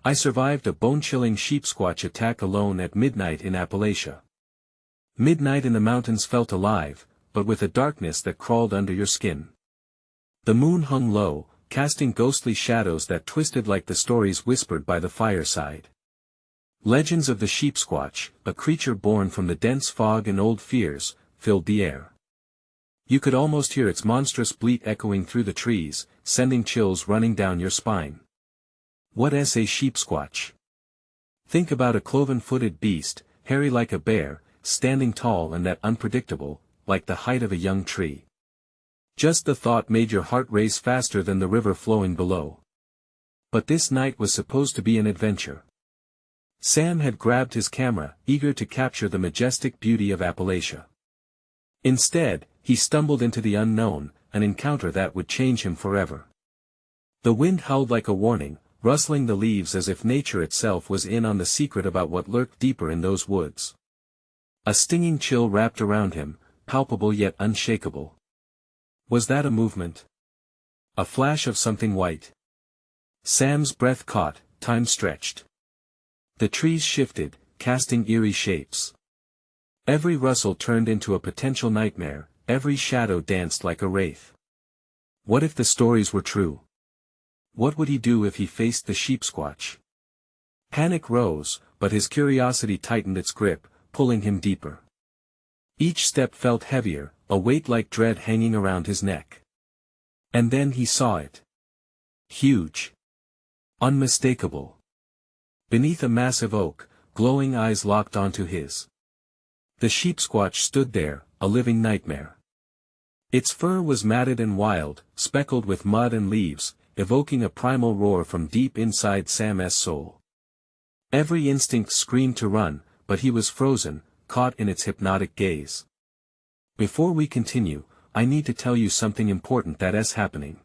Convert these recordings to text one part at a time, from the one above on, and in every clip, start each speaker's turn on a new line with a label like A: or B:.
A: I survived a bone-chilling Sheepsquatch attack alone at midnight in Appalachia. Midnight in the mountains felt alive, but with a darkness that crawled under your skin. The moon hung low, casting ghostly shadows that twisted like the stories whispered by the fireside. Legends of the Sheepsquatch, a creature born from the dense fog and old fears, filled the air. You could almost hear its monstrous bleat echoing through the trees, sending chills running down your spine. What is a Sheepsquatch? Think about a cloven-footed beast, hairy like a bear, standing tall and that unpredictable, like the height of a young tree. Just the thought made your heart race faster than the river flowing below. But this night was supposed to be an adventure. Sam had grabbed his camera, eager to capture the majestic beauty of Appalachia. Instead, he stumbled into the unknown, an encounter that would change him forever. The wind howled like a warning, rustling the leaves as if nature itself was in on the secret about what lurked deeper in those woods. A stinging chill wrapped around him, palpable yet unshakable. Was that a movement? A flash of something white? Sam's breath caught, time stretched. The trees shifted, casting eerie shapes. Every rustle turned into a potential nightmare, every shadow danced like a wraith. What if the stories were true? What would he do if he faced the Sheepsquatch? Panic rose, but his curiosity tightened its grip, pulling him deeper. Each step felt heavier, a weight like dread hanging around his neck. And then he saw it. Huge. Unmistakable. Beneath a massive oak, glowing eyes locked onto his. The Sheepsquatch stood there, a living nightmare. Its fur was matted and wild, speckled with mud and leaves, evoking a primal roar from deep inside Sam's soul. Every instinct screamed to run, but he was frozen, caught in its hypnotic gaze. Before we continue, I need to tell you something important that is happening.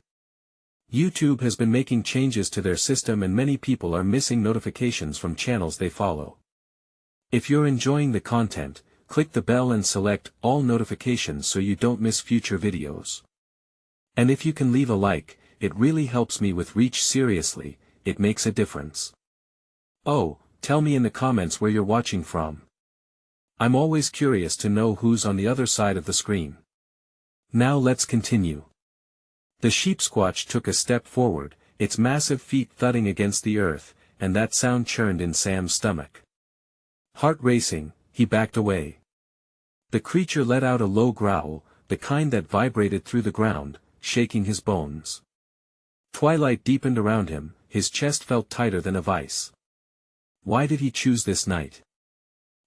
A: YouTube has been making changes to their system and many people are missing notifications from channels they follow. If you're enjoying the content, click the bell and select all notifications so you don't miss future videos. And if you can leave a like, it really helps me with reach. Seriously, it makes a difference. Oh, tell me in the comments where you're watching from. I'm always curious to know who's on the other side of the screen. Now let's continue. The Sheepsquatch took a step forward, its massive feet thudding against the earth, and that sound churned in Sam's stomach. Heart racing, he backed away. The creature let out a low growl, the kind that vibrated through the ground, shaking his bones. Twilight deepened around him, his chest felt tighter than a vice. Why did he choose this night?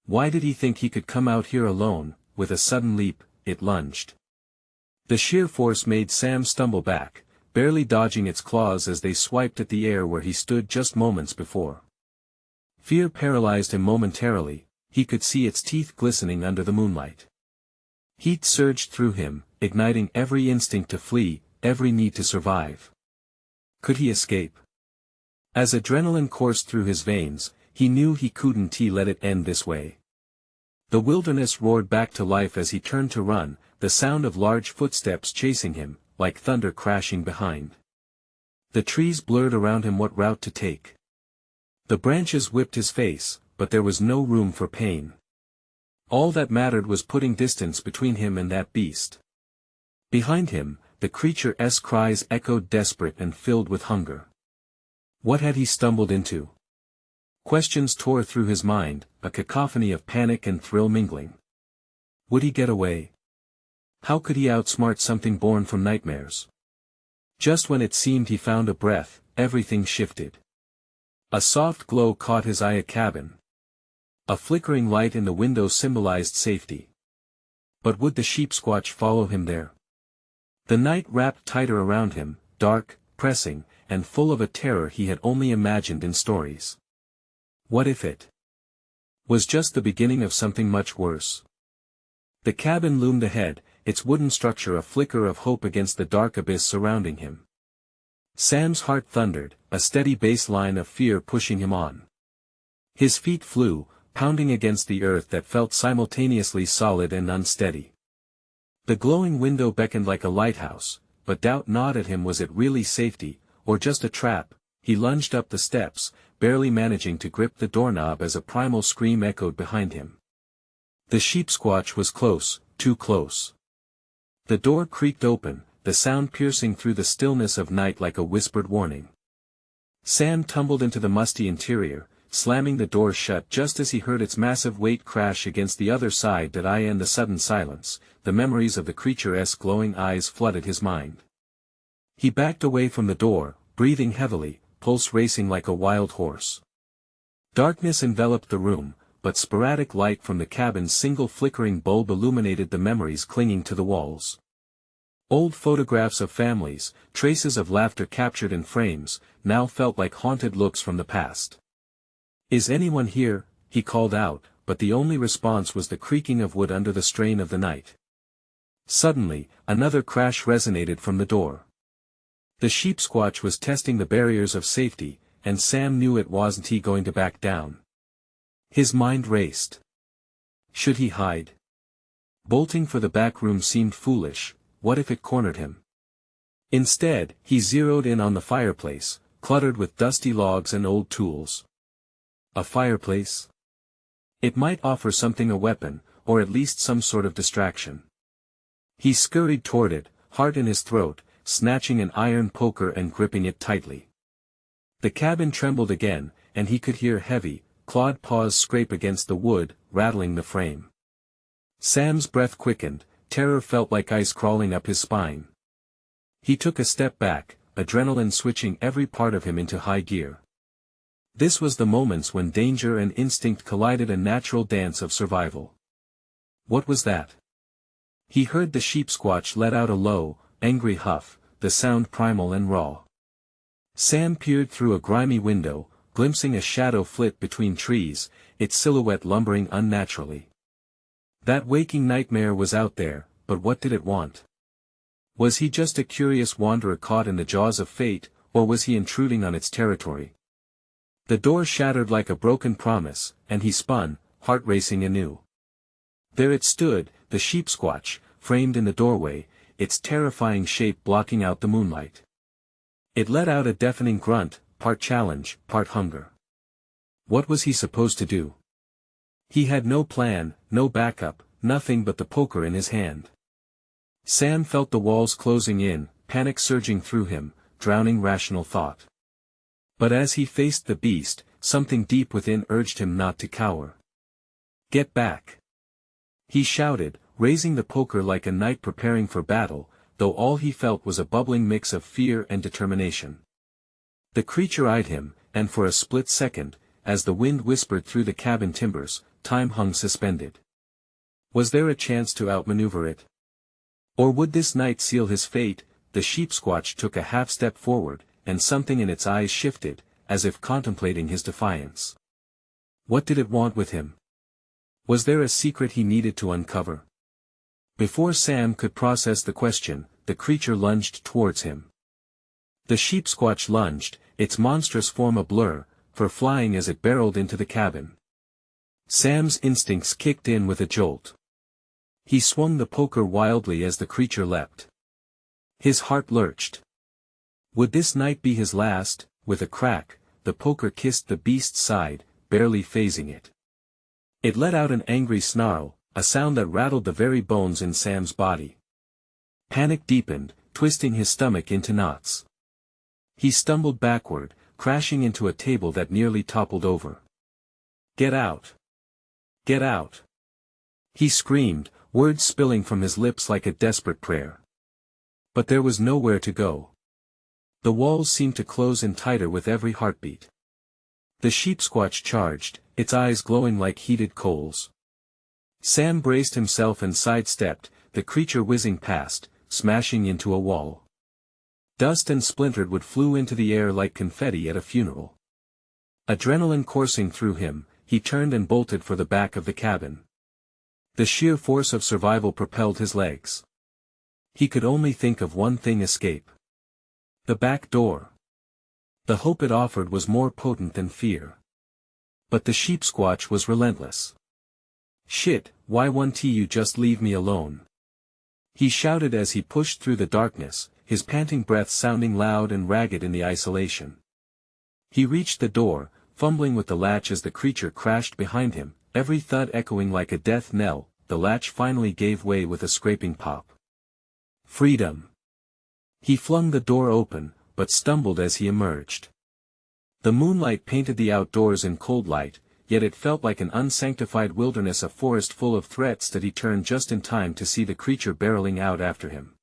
A: Why did he think he could come out here alone? With a sudden leap, it lunged. The sheer force made Sam stumble back, barely dodging its claws as they swiped at the air where he stood just moments before. Fear paralyzed him momentarily, he could see its teeth glistening under the moonlight. Heat surged through him, igniting every instinct to flee, every need to survive. Could he escape? As adrenaline coursed through his veins, he knew he couldn't let it end this way. The wilderness roared back to life as he turned to run, the sound of large footsteps chasing him, like thunder crashing behind. The trees blurred around him what route to take. The branches whipped his face, but there was no room for pain. All that mattered was putting distance between him and that beast. Behind him, the creature's cries echoed desperate and filled with hunger. What had he stumbled into? Questions tore through his mind, a cacophony of panic and thrill mingling. Would he get away? How could he outsmart something born from nightmares? Just when it seemed he found a breath, everything shifted. A soft glow caught his eye. A cabin. A flickering light in the window symbolized safety. But would the Sheepsquatch follow him there? The night wrapped tighter around him, dark, pressing, and full of a terror he had only imagined in stories. What if it was just the beginning of something much worse? The cabin loomed ahead, its wooden structure a flicker of hope against the dark abyss surrounding him. Sam's heart thundered, a steady bass line of fear pushing him on. His feet flew, pounding against the earth that felt simultaneously solid and unsteady. The glowing window beckoned like a lighthouse, but doubt gnawed at him. Was it really safety, or just a trap? He lunged up the steps, barely managing to grip the doorknob as a primal scream echoed behind him. The Sheepsquatch was close, too close. The door creaked open, the sound piercing through the stillness of night like a whispered warning. Sam tumbled into the musty interior, slamming the door shut just as he heard its massive weight crash against the other side. And the sudden silence, the memories of the creature's glowing eyes flooded his mind. He backed away from the door, breathing heavily, pulse racing like a wild horse. Darkness enveloped the room, but sporadic light from the cabin's single flickering bulb illuminated the memories clinging to the walls. Old photographs of families, traces of laughter captured in frames, now felt like haunted looks from the past. "Is anyone here?" he called out, but the only response was the creaking of wood under the strain of the night. Suddenly, another crash resonated from the door. The Sheepsquatch was testing the barriers of safety, and Sam knew it wasn't he going to back down. His mind raced. Should he hide? Bolting for the back room seemed foolish. What if it cornered him? Instead, he zeroed in on the fireplace, cluttered with dusty logs and old tools. A fireplace? It might offer something, a weapon, or at least some sort of distraction. He scurried toward it, heart in his throat, snatching an iron poker and gripping it tightly. The cabin trembled again, and he could hear heavy, clawed paws scrape against the wood, rattling the frame. Sam's breath quickened, terror felt like ice crawling up his spine. He took a step back, adrenaline switching every part of him into high gear. This was the moments when danger and instinct collided, a natural dance of survival. What was that? He heard the Sheepsquatch let out a low, angry huff, the sound primal and raw. Sam peered through a grimy window, glimpsing a shadow flit between trees, its silhouette lumbering unnaturally. That waking nightmare was out there, but what did it want? Was he just a curious wanderer caught in the jaws of fate, or was he intruding on its territory? The door shattered like a broken promise, and he spun, heart racing anew. There it stood, the Sheepsquatch, framed in the doorway, its terrifying shape blocking out the moonlight. It let out a deafening grunt, part challenge, part hunger. What was he supposed to do? He had no plan, no backup, nothing but the poker in his hand. Sam felt the walls closing in, panic surging through him, drowning rational thought. But as he faced the beast, something deep within urged him not to cower. "Get back!" he shouted, raising the poker like a knight preparing for battle, though all he felt was a bubbling mix of fear and determination. The creature eyed him, and for a split second, as the wind whispered through the cabin timbers, time hung suspended. Was there a chance to outmaneuver it? Or would this night seal his fate? The Sheepsquatch took a half step forward, and something in its eyes shifted, as if contemplating his defiance. What did it want with him? Was there a secret he needed to uncover? Before Sam could process the question, the creature lunged towards him. The Sheepsquatch lunged, its monstrous form a blur, for flying as it barreled into the cabin. Sam's instincts kicked in with a jolt. He swung the poker wildly as the creature leapt. His heart lurched. Would this night be his last? With a crack, the poker kissed the beast's side, barely phasing it. It let out an angry snarl, a sound that rattled the very bones in Sam's body. Panic deepened, twisting his stomach into knots. He stumbled backward, crashing into a table that nearly toppled over. "Get out! Get out!" he screamed, words spilling from his lips like a desperate prayer. But there was nowhere to go. The walls seemed to close in tighter with every heartbeat. The Sheepsquatch charged, its eyes glowing like heated coals. Sam braced himself and sidestepped, the creature whizzing past, smashing into a wall. Dust and splintered wood flew into the air like confetti at a funeral. Adrenaline coursing through him, he turned and bolted for the back of the cabin. The sheer force of survival propelled his legs. He could only think of one thing: escape. The back door. The hope it offered was more potent than fear. But the Sheepsquatch was relentless. "Shit, why won't you just leave me alone?" he shouted as he pushed through the darkness, his panting breath sounding loud and ragged in the isolation. He reached the door, fumbling with the latch as the creature crashed behind him, every thud echoing like a death knell. The latch finally gave way with a scraping pop. Freedom! He flung the door open, but stumbled as he emerged. The moonlight painted the outdoors in cold light, yet it felt like an unsanctified wilderness, a forest full of threats that he turned just in time to see the creature barreling out after him.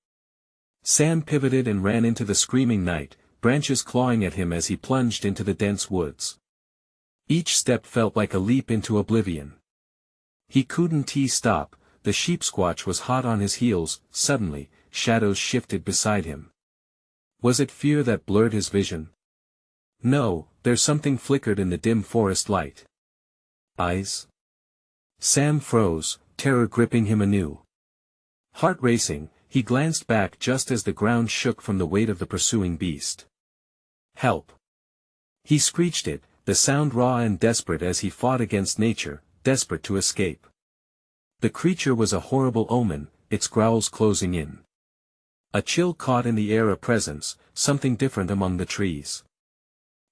A: Sam pivoted and ran into the screaming night, branches clawing at him as he plunged into the dense woods. Each step felt like a leap into oblivion. He couldn't stop. The Sheepsquatch was hot on his heels. Suddenly, shadows shifted beside him. Was it fear that blurred his vision? No, there's something flickered in the dim forest light. Eyes? Sam froze, terror gripping him anew. Heart racing, he glanced back just as the ground shook from the weight of the pursuing beast. Help! He screeched it, the sound raw and desperate as he fought against nature, desperate to escape. The creature was a horrible omen, its growls closing in. A chill caught in the air, a presence, something different among the trees.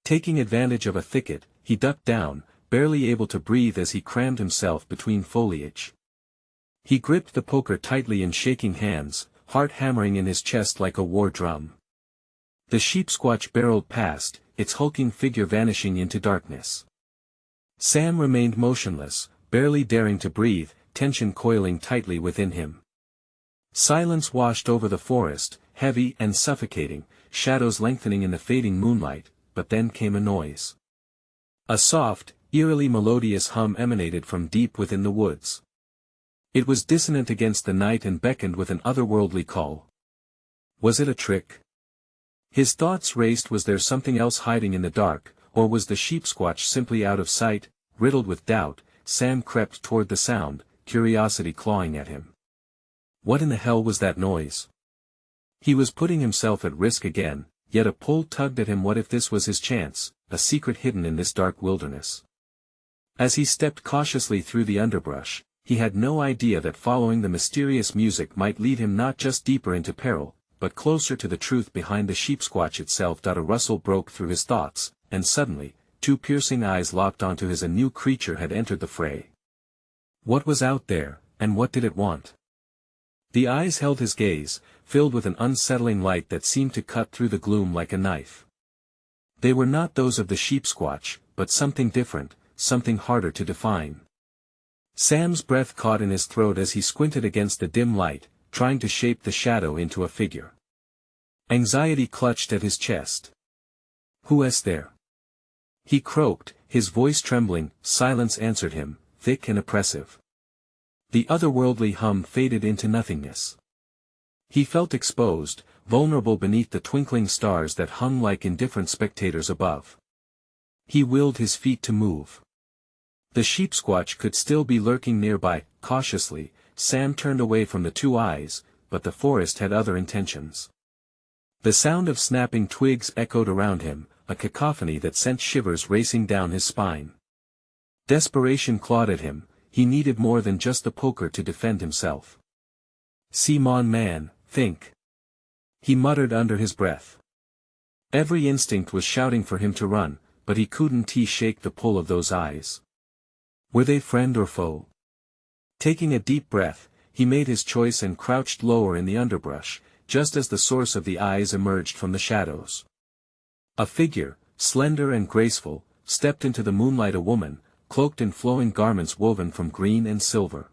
A: Taking advantage of a thicket, he ducked down, barely able to breathe as he crammed himself between foliage. He gripped the poker tightly in shaking hands, heart hammering in his chest like a war drum. The Sheepsquatch barreled past, its hulking figure vanishing into darkness. Sam remained motionless, barely daring to breathe, tension coiling tightly within him. Silence washed over the forest, heavy and suffocating, shadows lengthening in the fading moonlight, but then came a noise. A soft, eerily melodious hum emanated from deep within the woods. It was dissonant against the night and beckoned with an otherworldly call. Was it a trick? His thoughts raced. Was there something else hiding in the dark, or was the Sheepsquatch simply out of sight? Riddled with doubt, Sam crept toward the sound, curiosity clawing at him. What in the hell was that noise? He was putting himself at risk again, yet a pull tugged at him. What if this was his chance, a secret hidden in this dark wilderness? As he stepped cautiously through the underbrush, he had no idea that following the mysterious music might lead him not just deeper into peril, but closer to the truth behind the Sheepsquatch itself. A rustle broke through his thoughts, and suddenly, two piercing eyes locked onto his. A new creature had entered the fray. What was out there, and what did it want? The eyes held his gaze, filled with an unsettling light that seemed to cut through the gloom like a knife. They were not those of the Sheepsquatch, but something different, something harder to define. Sam's breath caught in his throat as he squinted against the dim light, trying to shape the shadow into a figure. Anxiety clutched at his chest. "Who is there?" He croaked, his voice trembling. Silence answered him, thick and oppressive. The otherworldly hum faded into nothingness. He felt exposed, vulnerable beneath the twinkling stars that hung like indifferent spectators above. He willed his feet to move. The Sheepsquatch could still be lurking nearby. Cautiously, Sam turned away from the two eyes, but the forest had other intentions. The sound of snapping twigs echoed around him, a cacophony that sent shivers racing down his spine. Desperation clawed at him. He needed more than just the poker to defend himself. "Simon man, think," he muttered under his breath. Every instinct was shouting for him to run, but he couldn't shake the pull of those eyes. Were they friend or foe? Taking a deep breath, he made his choice and crouched lower in the underbrush, just as the source of the eyes emerged from the shadows. A figure, slender and graceful, stepped into the moonlight. A woman, cloaked in flowing garments woven from green and silver.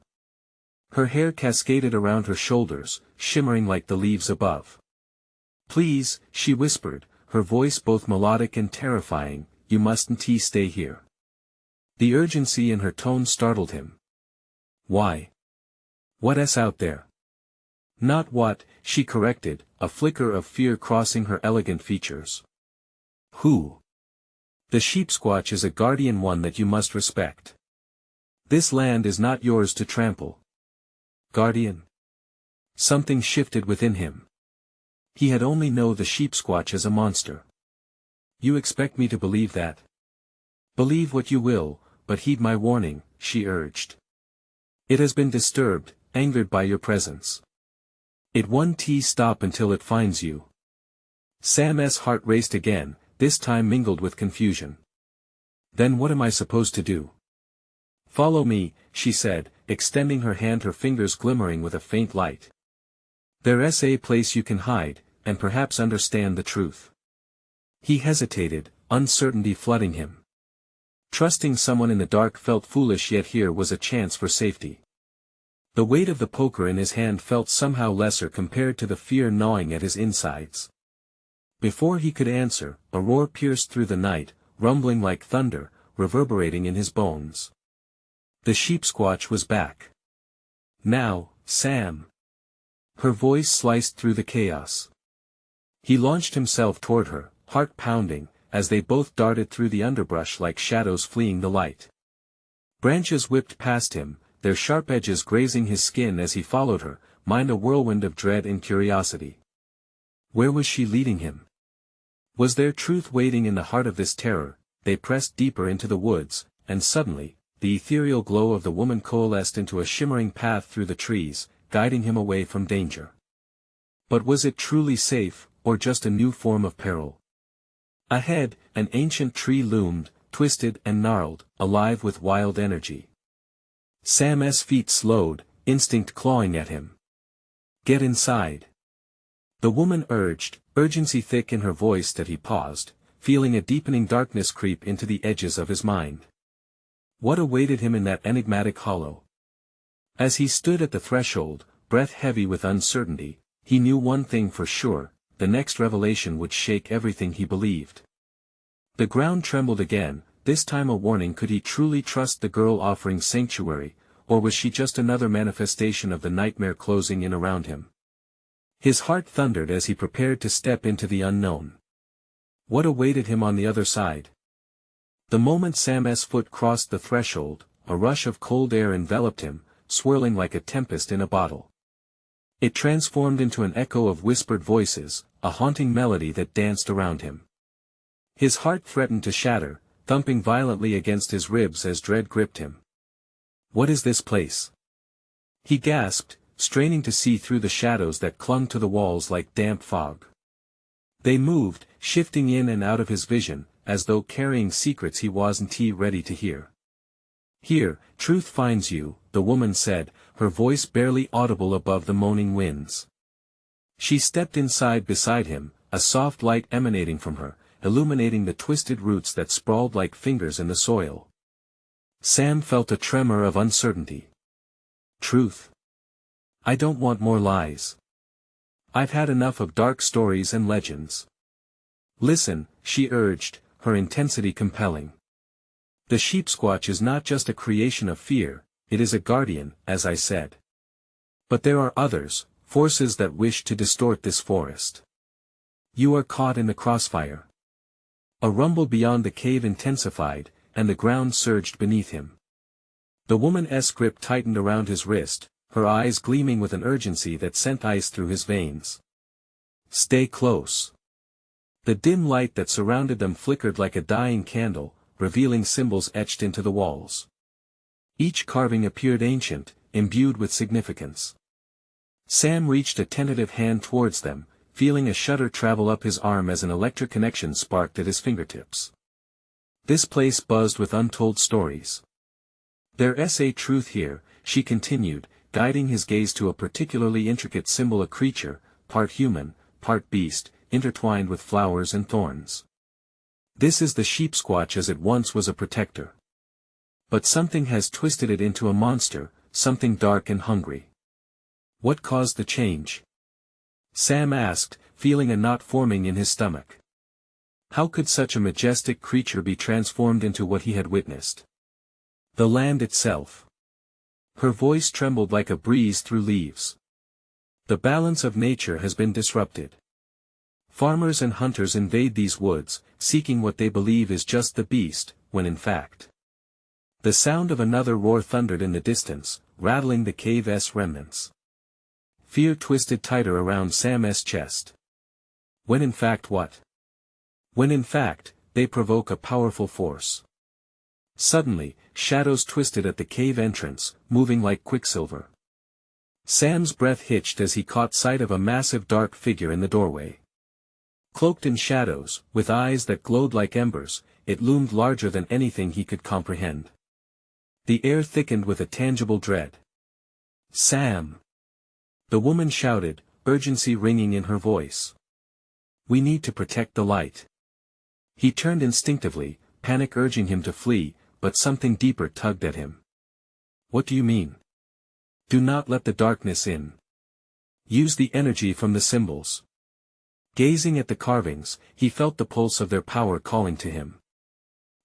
A: Her hair cascaded around her shoulders, shimmering like the leaves above. "Please," she whispered, her voice both melodic and terrifying, "you mustn't stay here." The urgency in her tone startled him. "Why? What's out there?" "Not what," she corrected, a flicker of fear crossing her elegant features. "Who?" "The Sheepsquatch is a guardian, one that you must respect. This land is not yours to trample." "Guardian?" Something shifted within him. He had only known the Sheepsquatch as a monster. "You expect me to believe that?" "Believe what you will, but heed my warning," she urged. "It has been disturbed, angered by your presence. It won't stop until it finds you." Sam's heart raced again, this time mingled with confusion. Then what am I supposed to do? Follow me, she said, extending her hand, her fingers glimmering with a faint light. There's a place you can hide, and perhaps understand the truth. He hesitated, uncertainty flooding him. Trusting someone in the dark felt foolish, yet here was a chance for safety. The weight of the poker in his hand felt somehow lesser compared to the fear gnawing at his insides. Before he could answer, a roar pierced through the night, rumbling like thunder, reverberating in his bones. The Sheepsquatch was back. Now, Sam. Her voice sliced through the chaos. He launched himself toward her, heart pounding, as they both darted through the underbrush like shadows fleeing the light. Branches whipped past him, their sharp edges grazing his skin as he followed her, mind a whirlwind of dread and curiosity. Where was she leading him? Was there truth waiting in the heart of this terror? They pressed deeper into the woods, and suddenly, the ethereal glow of the woman coalesced into a shimmering path through the trees, guiding him away from danger. But was it truly safe, or just a new form of peril? Ahead, an ancient tree loomed, twisted and gnarled, alive with wild energy. Sam's feet slowed, instinct clawing at him. Get inside. The woman urged, urgency thick in her voice that he paused, feeling a deepening darkness creep into the edges of his mind. What awaited him in that enigmatic hollow? As he stood at the threshold, breath heavy with uncertainty, he knew one thing for sure, the next revelation would shake everything he believed. The ground trembled again, this time a warning. Could he truly trust the girl offering sanctuary, or was she just another manifestation of the nightmare closing in around him? His heart thundered as he prepared to step into the unknown. What awaited him on the other side? The moment Sam's foot crossed the threshold, a rush of cold air enveloped him, swirling like a tempest in a bottle. It transformed into an echo of whispered voices, a haunting melody that danced around him. His heart threatened to shatter, thumping violently against his ribs as dread gripped him. What is this place? He gasped, straining to see through the shadows that clung to the walls like damp fog. They moved, shifting in and out of his vision, as though carrying secrets he wasn't ready to hear. Here, truth finds you, the woman said, her voice barely audible above the moaning winds. She stepped inside beside him, a soft light emanating from her, illuminating the twisted roots that sprawled like fingers in the soil. Sam felt a tremor of uncertainty. Truth. I don't want more lies. I've had enough of dark stories and legends. Listen, she urged, her intensity compelling. The Sheepsquatch is not just a creation of fear, it is a guardian, as I said. But there are others, forces that wish to distort this forest. You are caught in the crossfire. A rumble beyond the cave intensified, and the ground surged beneath him. The woman's grip tightened around his wrist, her eyes gleaming with an urgency that sent ice through his veins. Stay close. The dim light that surrounded them flickered like a dying candle, revealing symbols etched into the walls. Each carving appeared ancient, imbued with significance. Sam reached a tentative hand towards them, feeling a shudder travel up his arm as an electric connection sparked at his fingertips. This place buzzed with untold stories. There's a truth here, she continued, guiding his gaze to a particularly intricate symbol, a creature, part human, part beast, intertwined with flowers and thorns. This is the Sheepsquatch as it once was a protector. But something has twisted it into a monster, something dark and hungry. What caused the change? Sam asked, feeling a knot forming in his stomach. How could such a majestic creature be transformed into what he had witnessed? The land itself. Her voice trembled like a breeze through leaves. The balance of nature has been disrupted. Farmers and hunters invade these woods, seeking what they believe is just the beast, when in fact. The sound of another roar thundered in the distance, rattling the cave's remnants. Fear twisted tighter around Sam's chest. When in fact what? When in fact, they provoke a powerful force. Suddenly, shadows twisted at the cave entrance, moving like quicksilver. Sam's breath hitched as he caught sight of a massive dark figure in the doorway. Cloaked in shadows, with eyes that glowed like embers, it loomed larger than anything he could comprehend. The air thickened with a tangible dread. "Sam!" The woman shouted, urgency ringing in her voice. "We need to protect the light." He turned instinctively, panic urging him to flee, but something deeper tugged at him. "What do you mean?" "Do not let the darkness in. Use the energy from the symbols." Gazing at the carvings, he felt the pulse of their power calling to him.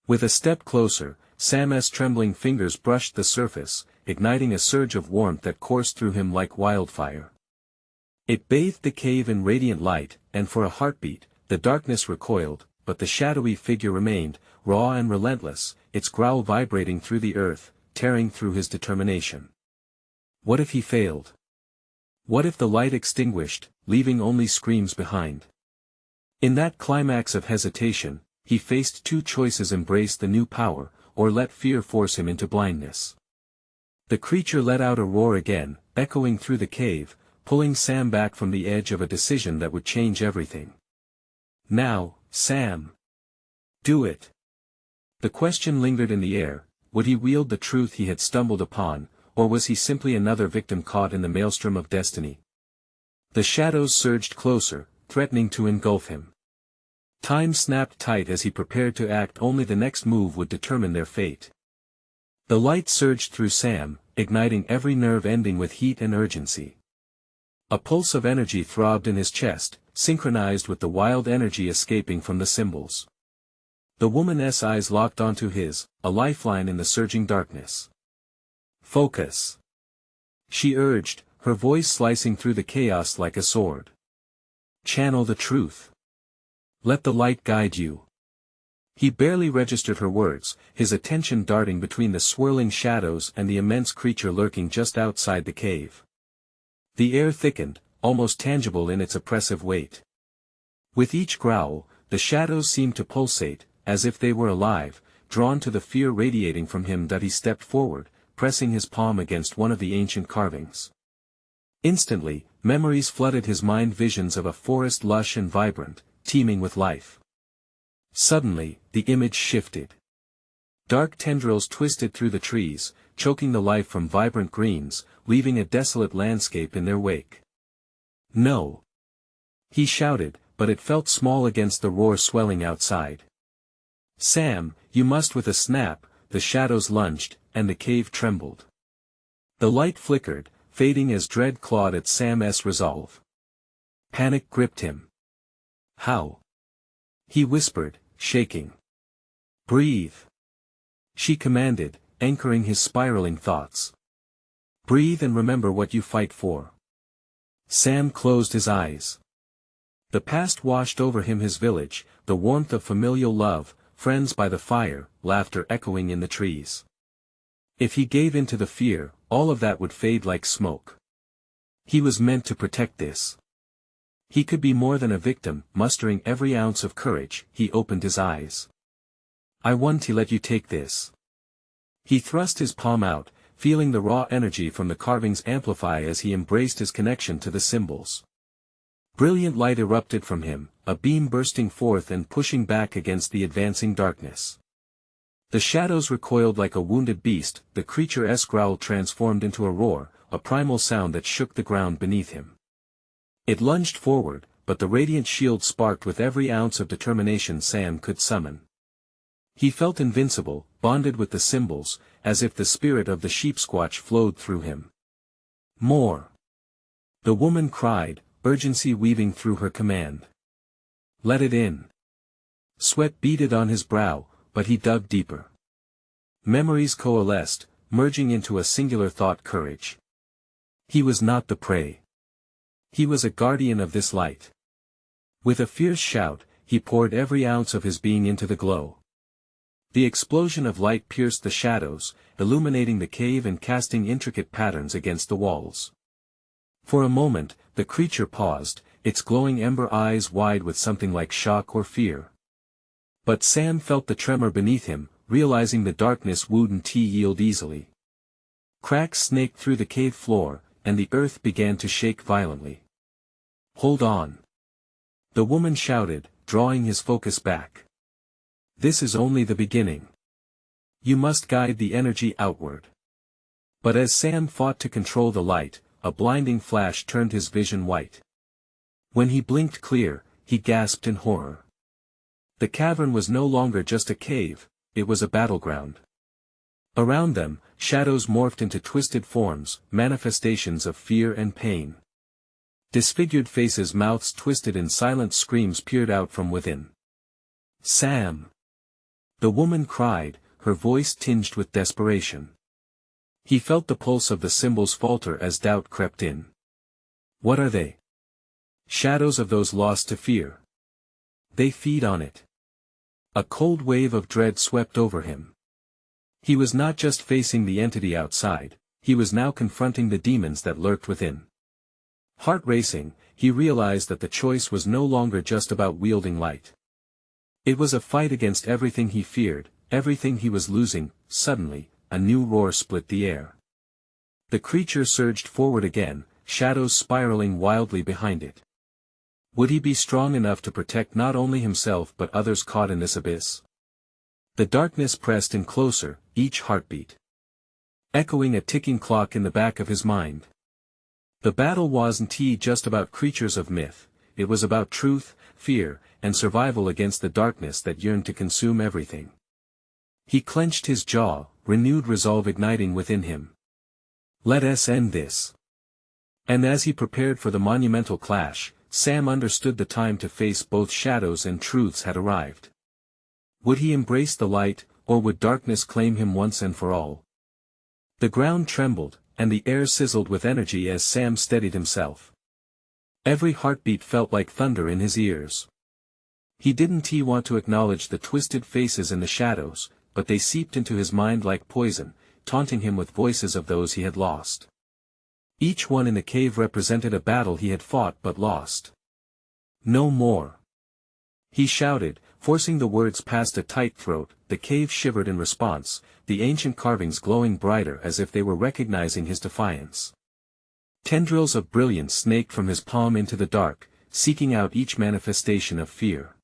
A: With a step closer, Sam's trembling fingers brushed the surface, igniting a surge of warmth that coursed through him like wildfire. It bathed the cave in radiant light, and for a heartbeat, the darkness recoiled, but the shadowy figure remained, raw and relentless, its growl vibrating through the earth, tearing through his determination. What if he failed? What if the light extinguished, leaving only screams behind? In that climax of hesitation, he faced two choices: embrace the new power, or let fear force him into blindness. The creature let out a roar again, echoing through the cave, pulling Sam back from the edge of a decision that would change everything. "Now, Sam! Do it!" The question lingered in the air: would he wield the truth he had stumbled upon, or was he simply another victim caught in the maelstrom of destiny? The shadows surged closer, threatening to engulf him. Time snapped tight as he prepared to act. Only the next move would determine their fate. The light surged through Sam, igniting every nerve ending with heat and urgency. A pulse of energy throbbed in his chest, synchronized with the wild energy escaping from the symbols. The woman's eyes locked onto his, a lifeline in the surging darkness. "Focus," she urged, her voice slicing through the chaos like a sword. "Channel the truth. Let the light guide you." He barely registered her words, his attention darting between the swirling shadows and the immense creature lurking just outside the cave. The air thickened, almost tangible in its oppressive weight. With each growl, the shadows seemed to pulsate, as if they were alive, drawn to the fear radiating from him. That he stepped forward, pressing his palm against one of the ancient carvings. Instantly, memories flooded his mind, visions of a forest lush and vibrant, teeming with life. Suddenly, the image shifted. Dark tendrils twisted through the trees, choking the life from vibrant greens, leaving a desolate landscape in their wake. "No!" he shouted, but it felt small against the roar swelling outside. "Sam, you must!" With a snap, the shadows lunged, and the cave trembled. The light flickered, fading as dread clawed at Sam's resolve. Panic gripped him. "How?" he whispered, shaking. "Breathe," she commanded, anchoring his spiraling thoughts. "Breathe and remember what you fight for." Sam closed his eyes. The past washed over him: his village, the warmth of familial love, friends by the fire, laughter echoing in the trees. If he gave in to the fear, all of that would fade like smoke. He was meant to protect this. He could be more than a victim. Mustering every ounce of courage, he opened his eyes. "I want to let you take this." He thrust his palm out, feeling the raw energy from the carvings amplify as he embraced his connection to the symbols. Brilliant light erupted from him, a beam bursting forth and pushing back against the advancing darkness. The shadows recoiled like a wounded beast. The creature's growl transformed into a roar, a primal sound that shook the ground beneath him. It lunged forward, but the radiant shield sparked with every ounce of determination Sam could summon. He felt invincible, bonded with the symbols, as if the spirit of the Sheepsquatch flowed through him. "More!" the woman cried, urgency weaving through her command. "Let it in." Sweat beaded on his brow, but he dug deeper. Memories coalesced, merging into a singular thought: courage. He was not the prey. He was a guardian of this light. With a fierce shout, he poured every ounce of his being into the glow. The explosion of light pierced the shadows, illuminating the cave and casting intricate patterns against the walls. For a moment, the creature paused, its glowing ember eyes wide with something like shock or fear. But Sam felt the tremor beneath him, realizing the darkness wouldn't yield easily. Cracks snaked through the cave floor, and the earth began to shake violently. "Hold on!" the woman shouted, drawing his focus back. This is only the beginning. You must guide the energy outward. But as Sam fought to control the light, a blinding flash turned his vision white. When he blinked clear, he gasped in horror. The cavern was no longer just a cave, it was a battleground. Around them, shadows morphed into twisted forms, manifestations of fear and pain. Disfigured faces, mouths twisted in silent screams peered out from within. "Sam!" the woman cried, her voice tinged with desperation. He felt the pulse of the symbols falter as doubt crept in. What are they? Shadows of those lost to fear. They feed on it. A cold wave of dread swept over him. He was not just facing the entity outside, he was now confronting the demons that lurked within. Heart racing, he realized that the choice was no longer just about wielding light. It was a fight against everything he feared, everything he was losing. Suddenly, a new roar split the air. The creature surged forward again, shadows spiraling wildly behind it. Would he be strong enough to protect not only himself but others caught in this abyss? The darkness pressed in closer, each heartbeat echoing a ticking clock in the back of his mind. The battle wasn't just about creatures of myth, it was about truth, fear, and survival against the darkness that yearned to consume everything. He clenched his jaw, renewed resolve igniting within him. Let us end this. And as he prepared for the monumental clash, Sam understood the time to face both shadows and truths had arrived. Would he embrace the light, or would darkness claim him once and for all? The ground trembled, and the air sizzled with energy as Sam steadied himself. Every heartbeat felt like thunder in his ears. He didn't want to acknowledge the twisted faces in the shadows, but they seeped into his mind like poison, taunting him with voices of those he had lost. Each one in the cave represented a battle he had fought but lost. No more. He shouted, forcing the words past a tight throat. The cave shivered in response, the ancient carvings glowing brighter as if they were recognizing his defiance. Tendrils of brilliance snaked from his palm into the dark, seeking out each manifestation of fear.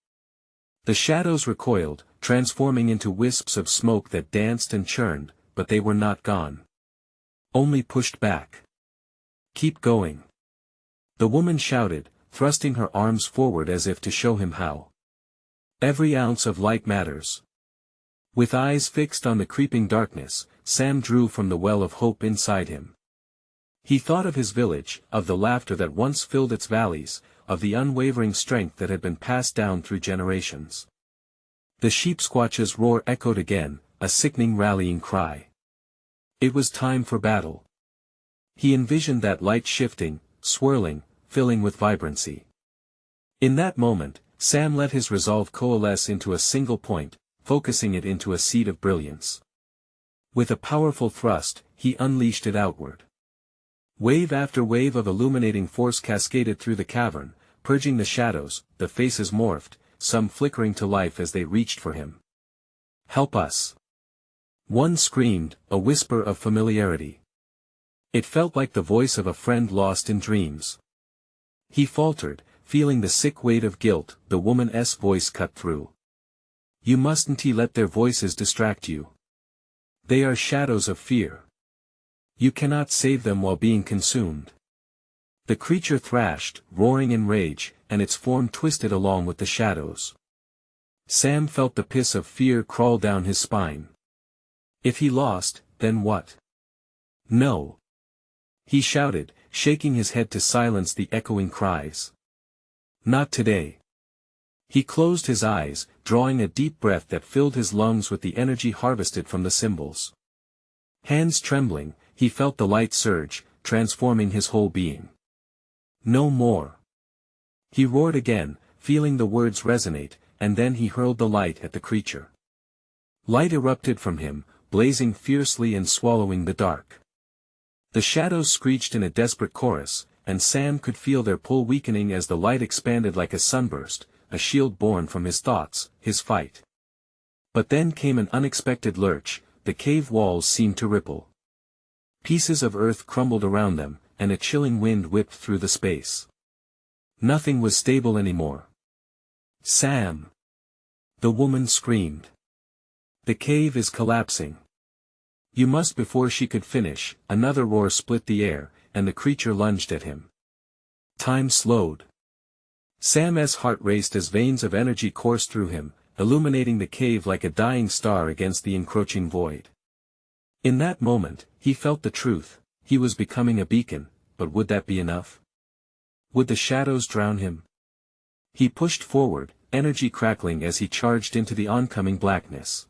A: The shadows recoiled, transforming into wisps of smoke that danced and churned, but they were not gone. Only pushed back. Keep going. The woman shouted, thrusting her arms forward as if to show him how. Every ounce of light matters. With eyes fixed on the creeping darkness, Sam drew from the well of hope inside him. He thought of his village, of the laughter that once filled its valleys, of the unwavering strength that had been passed down through generations. The Sheepsquatch's roar echoed again, a sickening rallying cry. It was time for battle. He envisioned that light shifting, swirling, filling with vibrancy. In that moment, Sam let his resolve coalesce into a single point, focusing it into a seed of brilliance. With a powerful thrust, he unleashed it outward. Wave after wave of illuminating force cascaded through the cavern, purging the shadows. The faces morphed, some flickering to life as they reached for him. Help us! One screamed, a whisper of familiarity. It felt like the voice of a friend lost in dreams. He faltered, feeling the sick weight of guilt. The woman's voice cut through. You mustn't let their voices distract you. They are shadows of fear. You cannot save them while being consumed. The creature thrashed, roaring in rage, and its form twisted along with the shadows. Sam felt the piss of fear crawl down his spine. If he lost, then what? No. He shouted, shaking his head to silence the echoing cries. Not today. He closed his eyes, drawing a deep breath that filled his lungs with the energy harvested from the symbols. Hands trembling, he felt the light surge, transforming his whole being. No more. He roared again, feeling the words resonate, and then he hurled the light at the creature. Light erupted from him, blazing fiercely and swallowing the dark. The shadows screeched in a desperate chorus, and Sam could feel their pull weakening as the light expanded like a sunburst, a shield born from his thoughts, his fight. But then came an unexpected lurch. The cave walls seemed to ripple. Pieces of earth crumbled around them, and a chilling wind whipped through the space. Nothing was stable anymore. Sam! The woman screamed. The cave is collapsing. You must. Before she could finish, another roar split the air, and the creature lunged at him. Time slowed. Sam's heart raced as veins of energy coursed through him, illuminating the cave like a dying star against the encroaching void. In that moment, he felt the truth. He was becoming a beacon, but would that be enough? Would the shadows drown him? He pushed forward, energy crackling as he charged into the oncoming blackness.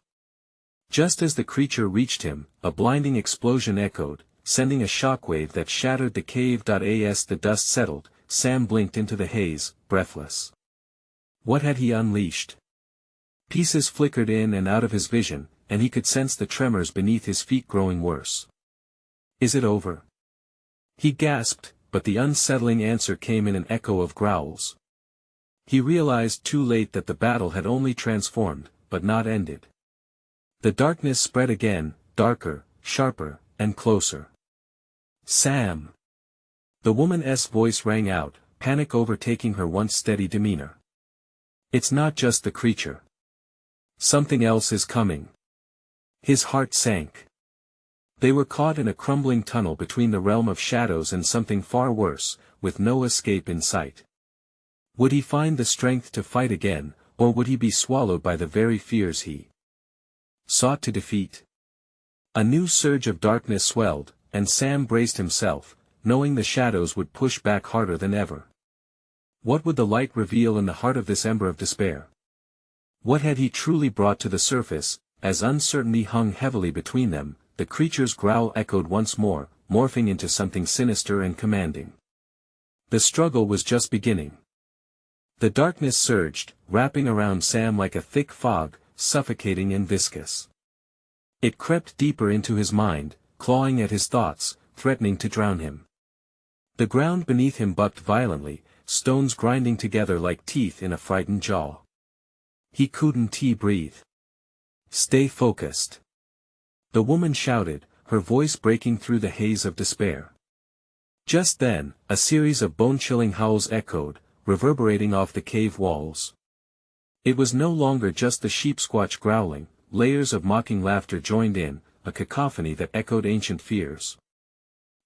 A: Just as the creature reached him, a blinding explosion echoed, sending a shockwave that shattered the cave. As the dust settled, Sam blinked into the haze, breathless. What had he unleashed? Pieces flickered in and out of his vision, and he could sense the tremors beneath his feet growing worse. Is it over? He gasped, but the unsettling answer came in an echo of growls. He realized too late that the battle had only transformed, but not ended. The darkness spread again, darker, sharper, and closer. Sam! The woman's voice rang out, panic overtaking her once steady demeanor. It's not just the creature. Something else is coming. His heart sank. They were caught in a crumbling tunnel between the realm of shadows and something far worse, with no escape in sight. Would he find the strength to fight again, or would he be swallowed by the very fears he sought to defeat? A new surge of darkness swelled, and Sam braced himself, knowing the shadows would push back harder than ever. What would the light reveal in the heart of this ember of despair? What had he truly brought to the surface? As uncertainty hung heavily between them, the creature's growl echoed once more, morphing into something sinister and commanding. The struggle was just beginning. The darkness surged, wrapping around Sam like a thick fog, suffocating and viscous. It crept deeper into his mind, clawing at his thoughts, threatening to drown him. The ground beneath him bucked violently, stones grinding together like teeth in a frightened jaw. He couldn't breathe. Stay focused. The woman shouted, her voice breaking through the haze of despair. Just then, a series of bone-chilling howls echoed, reverberating off the cave walls. It was no longer just the Sheepsquatch growling, layers of mocking laughter joined in, a cacophony that echoed ancient fears.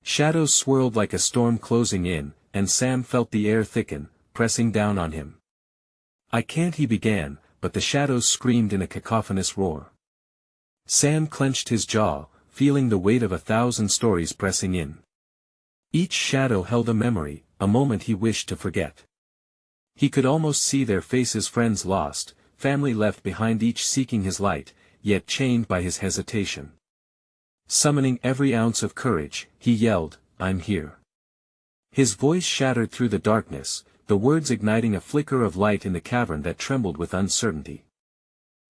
A: Shadows swirled like a storm closing in, and Sam felt the air thicken, pressing down on him. I can't, he began, but the shadows screamed in a cacophonous roar. Sam clenched his jaw, feeling the weight of 1,000 stories pressing in. Each shadow held a memory, a moment he wished to forget. He could almost see their faces, friends lost, family left behind, each seeking his light, yet chained by his hesitation. Summoning every ounce of courage, he yelled, I'm here. His voice shattered through the darkness, the words igniting a flicker of light in the cavern that trembled with uncertainty.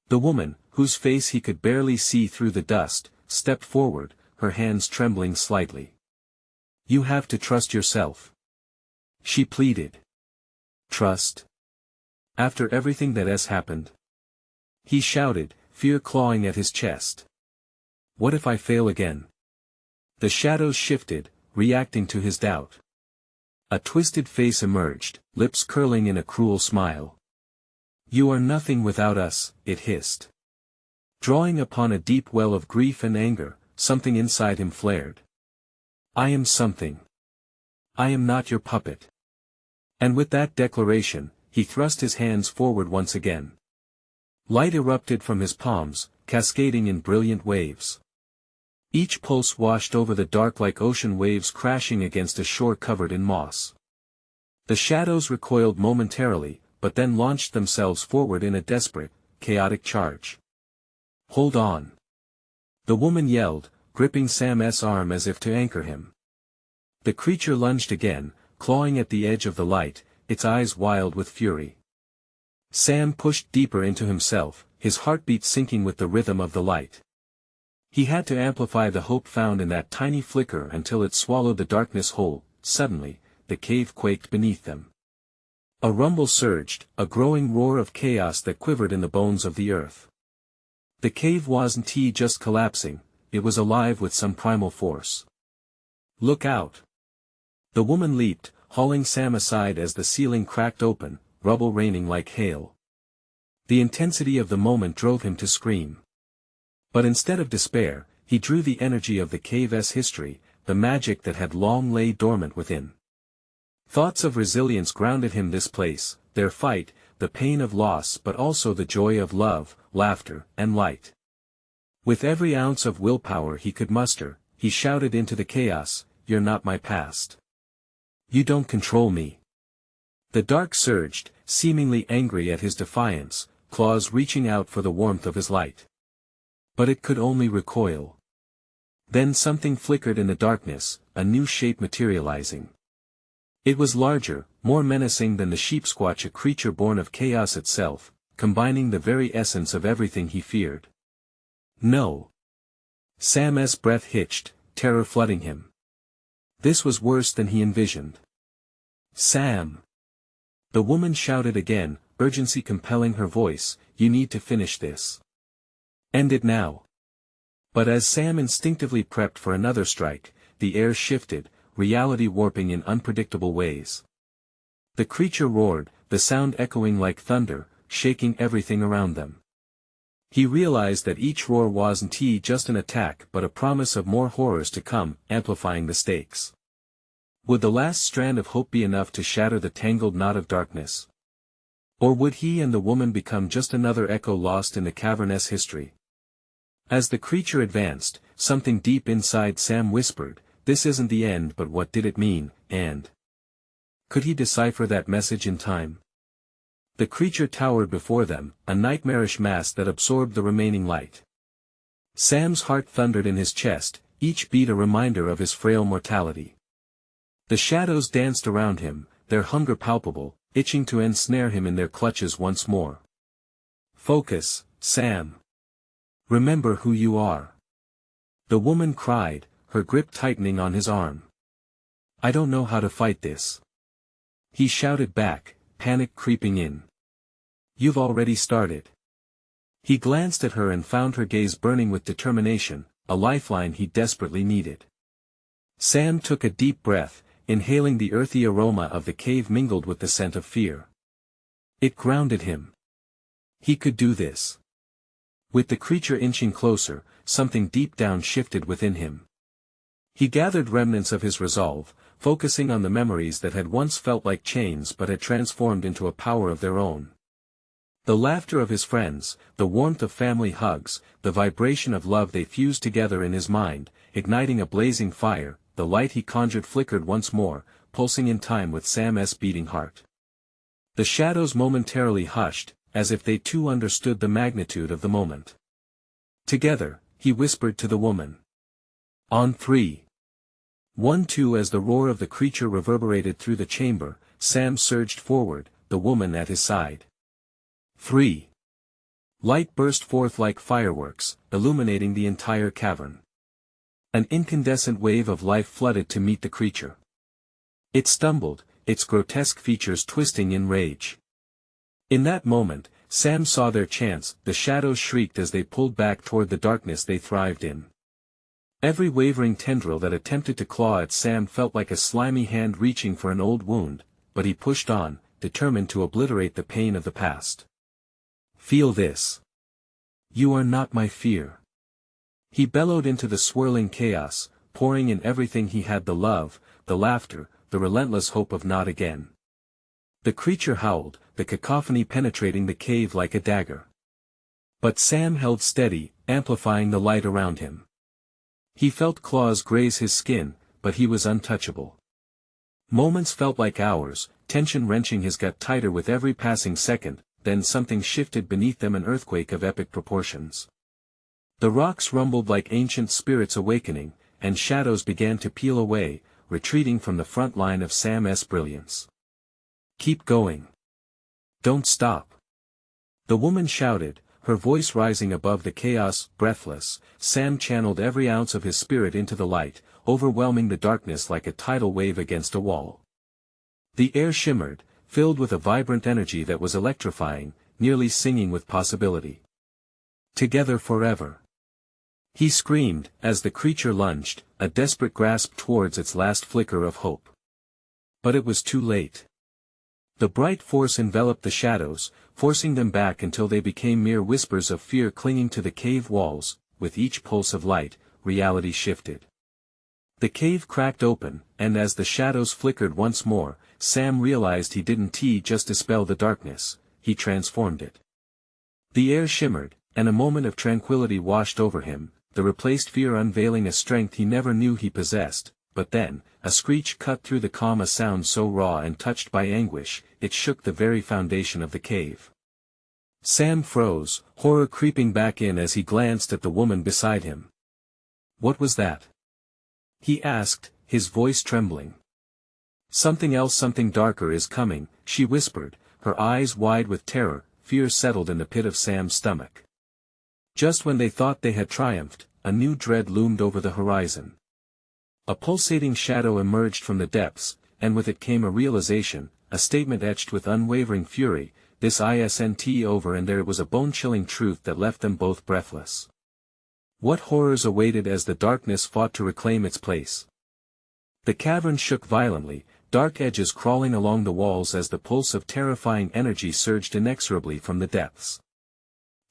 A: The woman, whose face he could barely see through the dust, stepped forward, her hands trembling slightly. You have to trust yourself. She pleaded. Trust? After everything that has happened? He shouted, fear clawing at his chest. What if I fail again? The shadows shifted, reacting to his doubt. A twisted face emerged, lips curling in a cruel smile. You are nothing without us, it hissed. Drawing upon a deep well of grief and anger, something inside him flared. I am something. I am not your puppet. And with that declaration, he thrust his hands forward once again. Light erupted from his palms, cascading in brilliant waves. Each pulse washed over the dark like ocean waves crashing against a shore covered in moss. The shadows recoiled momentarily, but then launched themselves forward in a desperate, chaotic charge. Hold on. The woman yelled, gripping Sam's arm as if to anchor him. The creature lunged again, clawing at the edge of the light, its eyes wild with fury. Sam pushed deeper into himself, his heartbeat sinking with the rhythm of the light. He had to amplify the hope found in that tiny flicker until it swallowed the darkness whole. Suddenly, the cave quaked beneath them. A rumble surged, a growing roar of chaos that quivered in the bones of the earth. The cave wasn't just collapsing, it was alive with some primal force. Look out! The woman leaped, hauling Sam aside as the ceiling cracked open, rubble raining like hail. The intensity of the moment drove him to scream. But instead of despair, he drew the energy of the cave's history, the magic that had long lay dormant within. Thoughts of resilience grounded him this place, their fight, the pain of loss but also the joy of love, laughter, and light. With every ounce of willpower he could muster, he shouted into the chaos, "You're not my past. You don't control me." The dark surged, seemingly angry at his defiance, claws reaching out for the warmth of his light. But it could only recoil. Then something flickered in the darkness, a new shape materializing. It was larger, more menacing than the Sheepsquatch, a creature born of chaos itself, combining the very essence of everything he feared. No. Sam's breath hitched, terror flooding him. This was worse than he envisioned. "Sam!" The woman shouted again, urgency compelling her voice, "You need to finish this. End it now." But as Sam instinctively prepped for another strike, the air shifted, reality warping in unpredictable ways. The creature roared, the sound echoing like thunder, shaking everything around them. He realized that each roar wasn't just an attack but a promise of more horrors to come, amplifying the stakes. Would the last strand of hope be enough to shatter the tangled knot of darkness? Or would he and the woman become just another echo lost in the cavernous history? As the creature advanced, something deep inside Sam whispered, "This isn't the end, but what did it mean, and could he decipher that message in time?" The creature towered before them, a nightmarish mass that absorbed the remaining light. Sam's heart thundered in his chest, each beat a reminder of his frail mortality. The shadows danced around him, their hunger palpable, itching to ensnare him in their clutches once more. "Focus, Sam. Remember who you are." The woman cried, her grip tightening on his arm. "I don't know how to fight this." He shouted back, panic creeping in. "You've already started." He glanced at her and found her gaze burning with determination, a lifeline he desperately needed. Sam took a deep breath, inhaling the earthy aroma of the cave mingled with the scent of fear. It grounded him. He could do this. With the creature inching closer, something deep down shifted within him. He gathered remnants of his resolve, focusing on the memories that had once felt like chains but had transformed into a power of their own. The laughter of his friends, the warmth of family hugs, the vibration of love they fused together in his mind, igniting a blazing fire. The light he conjured flickered once more, pulsing in time with Sam's beating heart. The shadows momentarily hushed, as if they too understood the magnitude of the moment. Together, he whispered to the woman. "On 3. 1, 2." As the roar of the creature reverberated through the chamber, Sam surged forward, the woman at his side. 3. Light burst forth like fireworks, illuminating the entire cavern. An incandescent wave of life flooded to meet the creature. It stumbled, its grotesque features twisting in rage. In that moment, Sam saw their chance. The shadows shrieked as they pulled back toward the darkness they thrived in. Every wavering tendril that attempted to claw at Sam felt like a slimy hand reaching for an old wound, but he pushed on, determined to obliterate the pain of the past. "Feel this. You are not my fear." He bellowed into the swirling chaos, pouring in everything he had: the love, the laughter, the relentless hope of not again. The creature howled, the cacophony penetrating the cave like a dagger. But Sam held steady, amplifying the light around him. He felt claws graze his skin, but he was untouchable. Moments felt like hours, tension wrenching his gut tighter with every passing second. Then something shifted beneath them, an earthquake of epic proportions. The rocks rumbled like ancient spirits awakening, and shadows began to peel away, retreating from the front line of Sam's brilliance. "Keep going. Don't stop." The woman shouted, her voice rising above the chaos. Breathless, Sam channeled every ounce of his spirit into the light, overwhelming the darkness like a tidal wave against a wall. The air shimmered, filled with a vibrant energy that was electrifying, nearly singing with possibility. "Together forever." He screamed, as the creature lunged, a desperate grasp towards its last flicker of hope. But it was too late. The bright force enveloped the shadows, forcing them back until they became mere whispers of fear clinging to the cave walls. With each pulse of light, reality shifted. The cave cracked open, and as the shadows flickered once more, Sam realized he didn't just dispel the darkness, he transformed it. The air shimmered, and a moment of tranquility washed over him, the replaced fear unveiling a strength he never knew he possessed. But then, a screech cut through the calm, a sound so raw and touched by anguish, it shook the very foundation of the cave. Sam froze, horror creeping back in as he glanced at the woman beside him. "What was that?" he asked, his voice trembling. "Something else, something darker is coming," she whispered, her eyes wide with terror. Fear settled in the pit of Sam's stomach. Just when they thought they had triumphed, a new dread loomed over the horizon. A pulsating shadow emerged from the depths, and with it came a realization, a statement etched with unwavering fury. This isn't over, and there was a bone-chilling truth that left them both breathless. What horrors awaited as the darkness fought to reclaim its place? The cavern shook violently, dark edges crawling along the walls as the pulse of terrifying energy surged inexorably from the depths.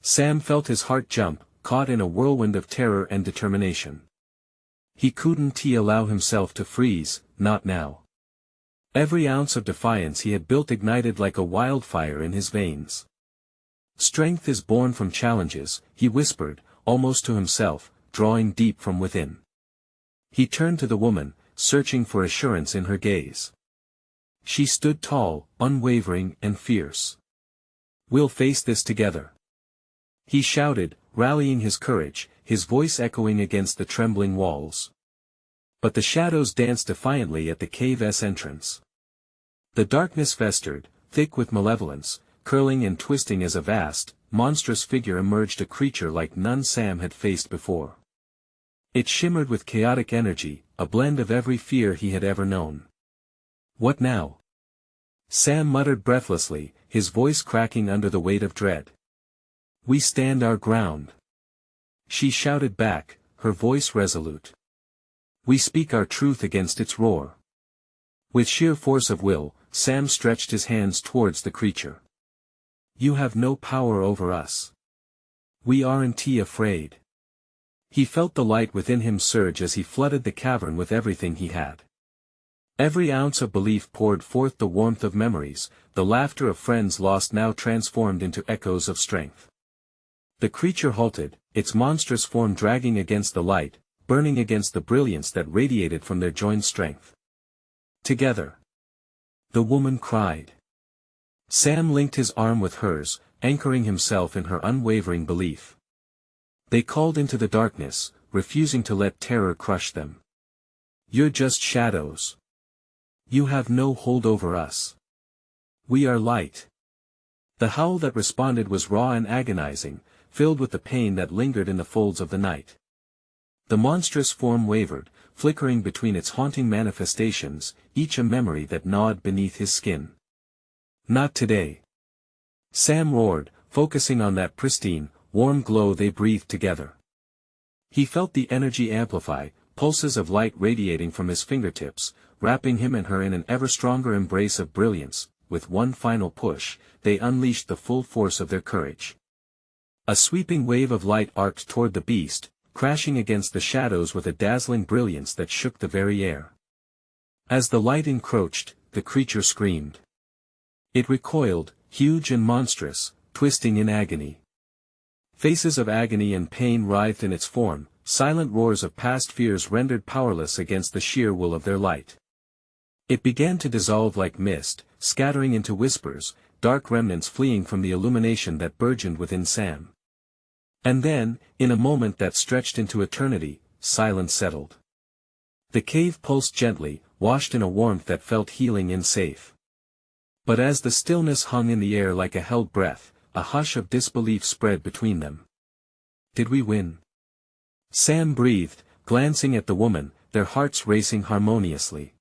A: Sam felt his heart jump, caught in a whirlwind of terror and determination. He couldn't allow himself to freeze, not now. Every ounce of defiance he had built ignited like a wildfire in his veins. "Strength is born from challenges," he whispered, almost to himself, drawing deep from within. He turned to the woman, searching for assurance in her gaze. She stood tall, unwavering and fierce. "We'll face this together," he shouted, rallying his courage, his voice echoing against the trembling walls. But the shadows danced defiantly at the cave's entrance. The darkness festered, thick with malevolence, curling and twisting as a vast, monstrous figure emerged, a creature like none Sam had faced before. It shimmered with chaotic energy, a blend of every fear he had ever known. "What now?" Sam muttered breathlessly, his voice cracking under the weight of dread. "We stand our ground," she shouted back, her voice resolute. "We speak our truth against its roar." With sheer force of will, Sam stretched his hands towards the creature. "You have no power over us. We aren't afraid." He felt the light within him surge as he flooded the cavern with everything he had. Every ounce of belief poured forth the warmth of memories, the laughter of friends lost now transformed into echoes of strength. The creature halted, its monstrous form dragging against the light, burning against the brilliance that radiated from their joined strength. "Together!" the woman cried. Sam linked his arm with hers, anchoring himself in her unwavering belief. They called into the darkness, refusing to let terror crush them. "You're just shadows. You have no hold over us. We are light." The howl that responded was raw and agonizing, filled with the pain that lingered in the folds of the night. The monstrous form wavered, flickering between its haunting manifestations, each a memory that gnawed beneath his skin. "Not today!" Sam roared, focusing on that pristine, warm glow they breathed together. He felt the energy amplify, pulses of light radiating from his fingertips, wrapping him and her in an ever-stronger embrace of brilliance. With one final push, they unleashed the full force of their courage. A sweeping wave of light arced toward the beast, crashing against the shadows with a dazzling brilliance that shook the very air. As the light encroached, the creature screamed. It recoiled, huge and monstrous, twisting in agony. Faces of agony and pain writhed in its form, silent roars of past fears rendered powerless against the sheer will of their light. It began to dissolve like mist, scattering into whispers, dark remnants fleeing from the illumination that burgeoned within Sam. And then, in a moment that stretched into eternity, silence settled. The cave pulsed gently, washed in a warmth that felt healing and safe. But as the stillness hung in the air like a held breath, a hush of disbelief spread between them. "Did we win?" Sam breathed, glancing at the woman, their hearts racing harmoniously.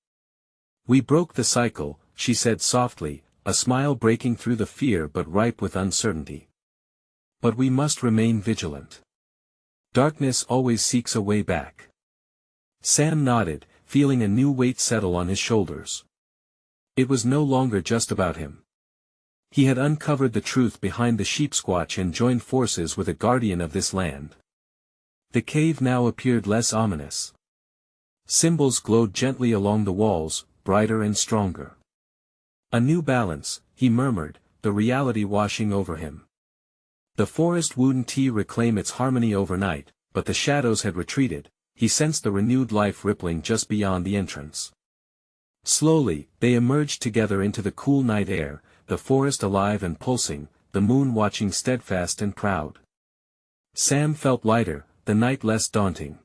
A: "We broke the cycle," she said softly, a smile breaking through the fear but ripe with uncertainty. "But we must remain vigilant. Darkness always seeks a way back." Sam nodded, feeling a new weight settle on his shoulders. It was no longer just about him. He had uncovered the truth behind the Sheepsquatch and joined forces with a guardian of this land. The cave now appeared less ominous. Symbols glowed gently along the walls, brighter and stronger. A new balance, he murmured, the reality washing over him. The forest wouldn't reclaim its harmony overnight, but the shadows had retreated. He sensed the renewed life rippling just beyond the entrance. Slowly, they emerged together into the cool night air, the forest alive and pulsing, the moon watching steadfast and proud. Sam felt lighter, the night less daunting.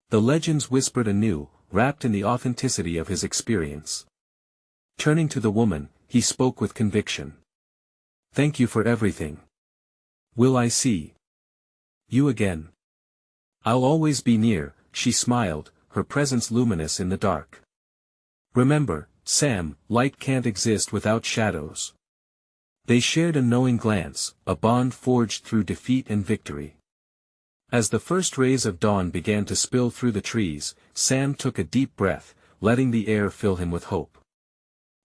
A: The legends whispered anew, wrapped in the authenticity of his experience. Turning to the woman, he spoke with conviction. "Thank you for everything. Will I see you again?" "I'll always be near," she smiled, her presence luminous in the dark. "Remember, Sam, light can't exist without shadows." They shared a knowing glance, a bond forged through defeat and victory. As the first rays of dawn began to spill through the trees, Sam took a deep breath, letting the air fill him with hope.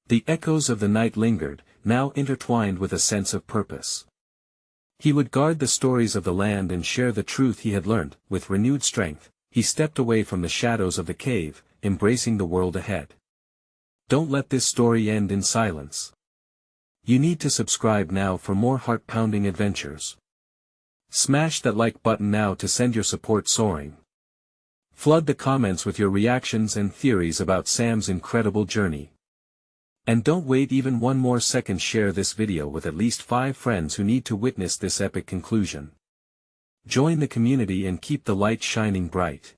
A: The echoes of the night lingered, now intertwined with a sense of purpose. He would guard the stories of the land and share the truth he had learned. With renewed strength, he stepped away from the shadows of the cave, embracing the world ahead. Don't let this story end in silence. You need to subscribe now for more heart-pounding adventures. Smash that like button now to send your support soaring. Flood the comments with your reactions and theories about Sam's incredible journey. And don't wait even one more second, share this video with at least 5 friends who need to witness this epic conclusion. Join the community and keep the light shining bright.